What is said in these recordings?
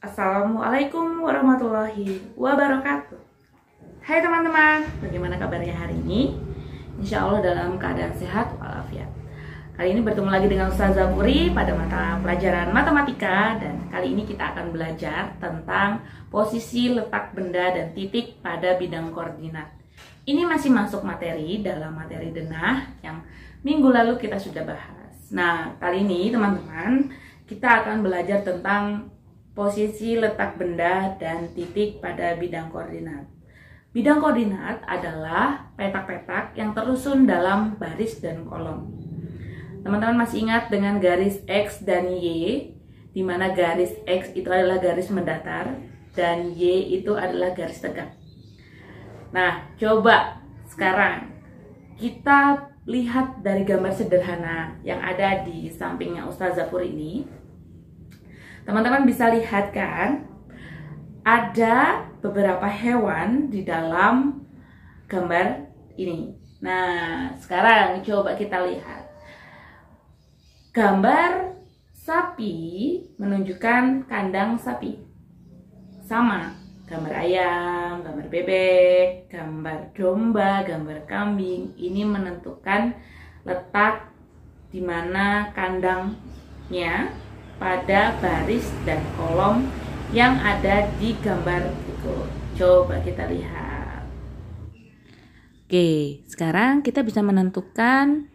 Assalamualaikum warahmatullahi wabarakatuh. Hai teman-teman, bagaimana kabarnya hari ini? Insya Allah dalam keadaan sehat walafiat. Kali ini bertemu lagi dengan Ustazah Puri pada mata pelajaran matematika. Dan kali ini kita akan belajar tentang posisi letak benda dan titik pada bidang koordinat. Ini masih masuk materi dalam materi denah yang minggu lalu kita sudah bahas. Nah, kali ini teman-teman kita akan belajar tentang posisi letak benda dan titik pada bidang koordinat. Bidang koordinat adalah petak-petak yang tersusun dalam baris dan kolom. Teman-teman masih ingat dengan garis X dan Y, di mana garis X itu adalah garis mendatar dan Y itu adalah garis tegak. Nah, coba sekarang kita lihat dari gambar sederhana yang ada di sampingnya Ustazah Puri ini. Teman-teman bisa lihat kan, ada beberapa hewan di dalam gambar ini. Nah, sekarang coba kita lihat. Gambar sapi menunjukkan kandang sapi. Sama, gambar ayam, gambar bebek, gambar domba, gambar kambing. Ini menentukan letak di mana kandangnya pada baris dan kolom yang ada di gambar berikut. Coba kita lihat. Oke, sekarang kita bisa menentukan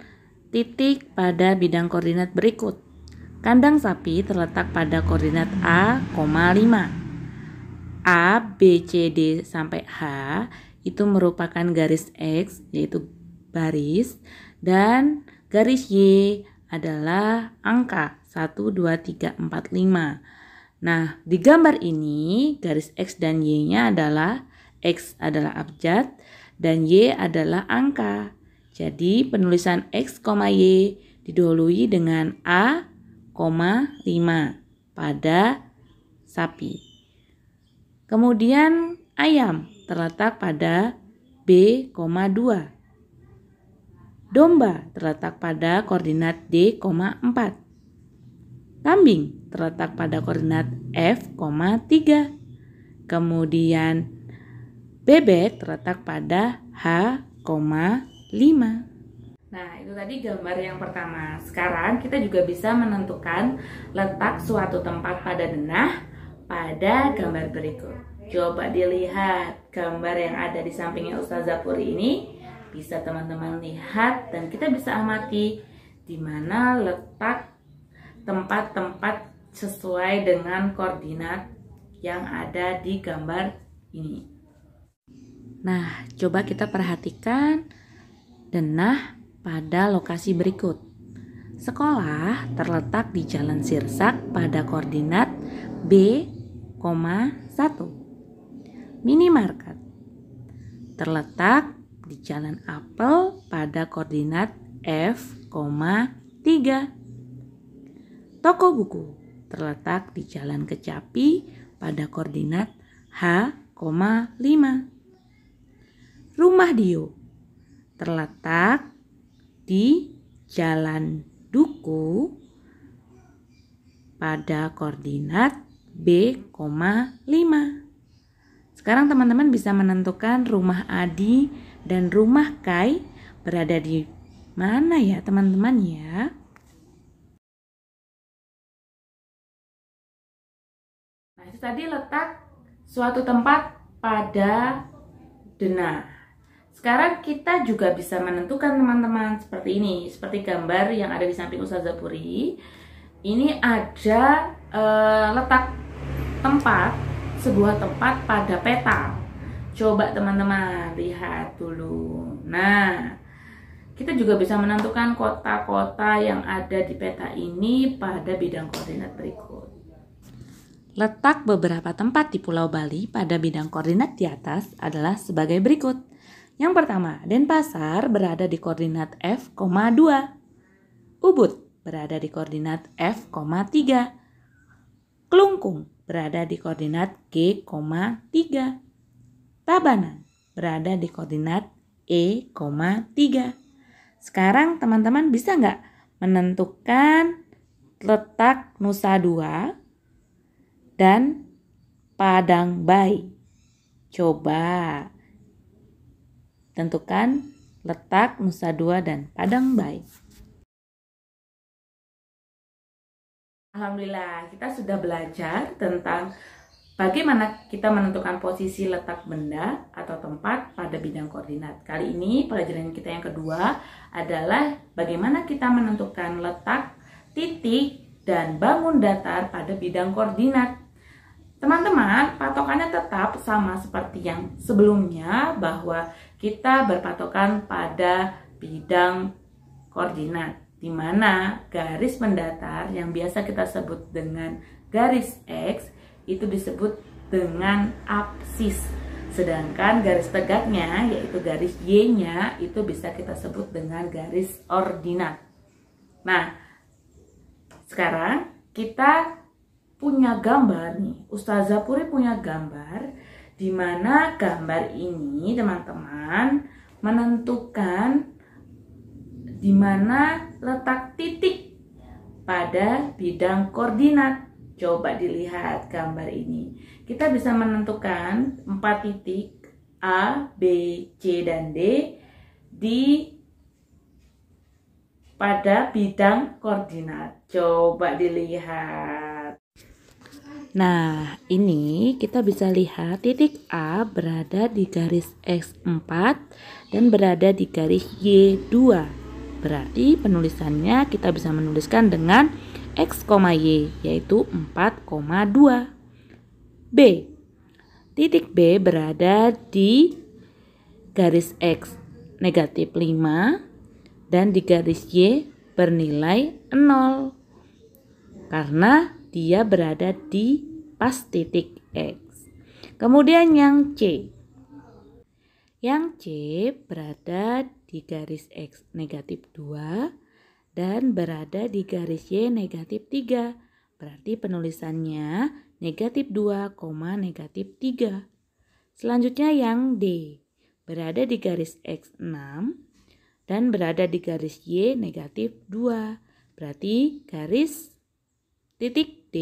titik pada bidang koordinat berikut. Kandang sapi terletak pada koordinat A, 5. A, B, C, D sampai H itu merupakan garis X, yaitu baris, dan garis Y adalah angka 1, 2, 3, 4, 5. Nah, di gambar ini garis X dan Y-nya adalah X adalah abjad dan Y adalah angka. Jadi penulisan X, Y didahului dengan A, 5 pada sapi. Kemudian ayam terletak pada B, 2. Domba terletak pada koordinat D, 4. Kambing terletak pada koordinat F, 3. Kemudian bebek terletak pada H, 5. Nah, itu tadi gambar yang pertama. Sekarang kita juga bisa menentukan letak suatu tempat pada denah pada gambar berikut. Coba dilihat gambar yang ada di sampingnya Ustazah Puri ini. Bisa teman-teman lihat dan kita bisa amati di mana letak tempat-tempat sesuai dengan koordinat yang ada di gambar ini. Nah, coba kita perhatikan denah pada lokasi berikut. Sekolah terletak di Jalan Sirsak pada koordinat B, 1. Minimarket terletak di Jalan Apel pada koordinat F, 3. Toko buku terletak di Jalan Kecapi pada koordinat H, 5. Rumah Dio terletak di Jalan Duku pada koordinat B, 5. Sekarang teman-teman bisa menentukan rumah Adi dan rumah Kai berada di mana ya teman-teman ya? Nah, itu tadi letak suatu tempat pada denah. Sekarang kita juga bisa menentukan teman-teman seperti ini, seperti gambar yang ada di samping Ustazah Puri. Ini ada letak tempat, sebuah tempat pada peta. Coba teman-teman lihat dulu. Nah, kita juga bisa menentukan kota-kota yang ada di peta ini pada bidang koordinat berikut. Letak beberapa tempat di Pulau Bali pada bidang koordinat di atas adalah sebagai berikut. Yang pertama, Denpasar berada di koordinat F, 2. Ubud berada di koordinat F, 3. Kelungkung berada di koordinat G, 3. Tabanan berada di koordinat E, 3. Sekarang teman-teman bisa nggak menentukan letak Nusa Dua dan padang bayi. Coba tentukan letak Nusa Dua dan Padang Bayi. Alhamdulillah, kita sudah belajar tentang bagaimana kita menentukan posisi letak benda atau tempat pada bidang koordinat. Kali ini pelajaran kita yang kedua adalah bagaimana kita menentukan letak, titik, dan bangun datar pada bidang koordinat. Teman-teman, patokannya tetap sama seperti yang sebelumnya, bahwa kita berpatokan pada bidang koordinat, di mana garis mendatar yang biasa kita sebut dengan garis X itu disebut dengan apsis. Sedangkan garis tegaknya, yaitu garis Y-nya, itu bisa kita sebut dengan garis ordinat. Nah, sekarang kita punya gambar nih. Ustazah Puri punya gambar, di mana gambar ini teman-teman menentukan di mana letak titik pada bidang koordinat. Coba dilihat gambar ini. Kita bisa menentukan 4 titik A, B, C, dan D pada bidang koordinat. Coba dilihat. Nah, ini kita bisa lihat titik A berada di garis X4 dan berada di garis Y2. Berarti penulisannya kita bisa menuliskan dengan X, Y, yaitu 4,2. B. Titik B berada di garis X negatif 5 dan di garis Y bernilai 0. Karena dia berada di pas titik X. Kemudian yang C. Yang C berada di garis X negatif 2 dan berada di garis Y negatif 3. Berarti penulisannya negatif 2, negatif 3. Selanjutnya yang D. Berada di garis X6 dan berada di garis Y negatif 2. Berarti garis titik D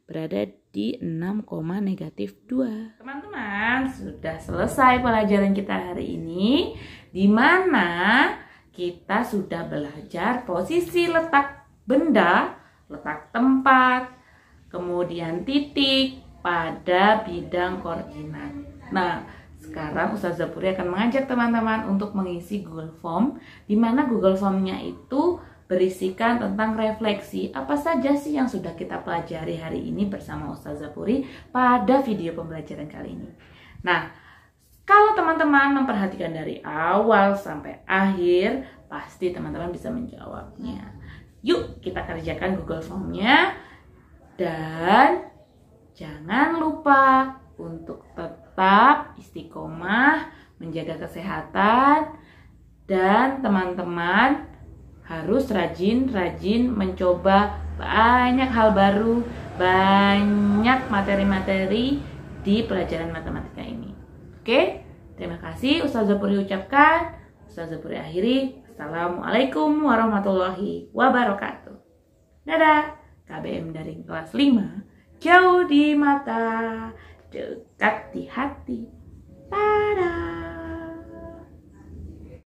berada di 6, negatif 2. Teman-teman, sudah selesai pelajaran kita hari ini, di mana kita sudah belajar posisi letak benda, letak tempat, kemudian titik pada bidang koordinat. Nah, sekarang Ustazah Puri akan mengajak teman-teman untuk mengisi Google Form, di mana Google Form-nya itu berisikan tentang refleksi apa saja sih yang sudah kita pelajari hari ini bersama Ustazah Puri pada video pembelajaran kali ini. Nah, kalau teman-teman memperhatikan dari awal sampai akhir, pasti teman-teman bisa menjawabnya. Yuk kita kerjakan Google Form-nya, dan jangan lupa untuk tetap istiqomah, menjaga kesehatan, dan teman-teman harus rajin-rajin mencoba banyak hal baru, banyak materi-materi di pelajaran matematika ini. Oke, terima kasih Ustazah Puri ucapkan. Ustazah Puri akhiri. Assalamualaikum warahmatullahi wabarakatuh. Dadah. KBM dari kelas 5. Jauh di mata, dekat di hati. Dadah.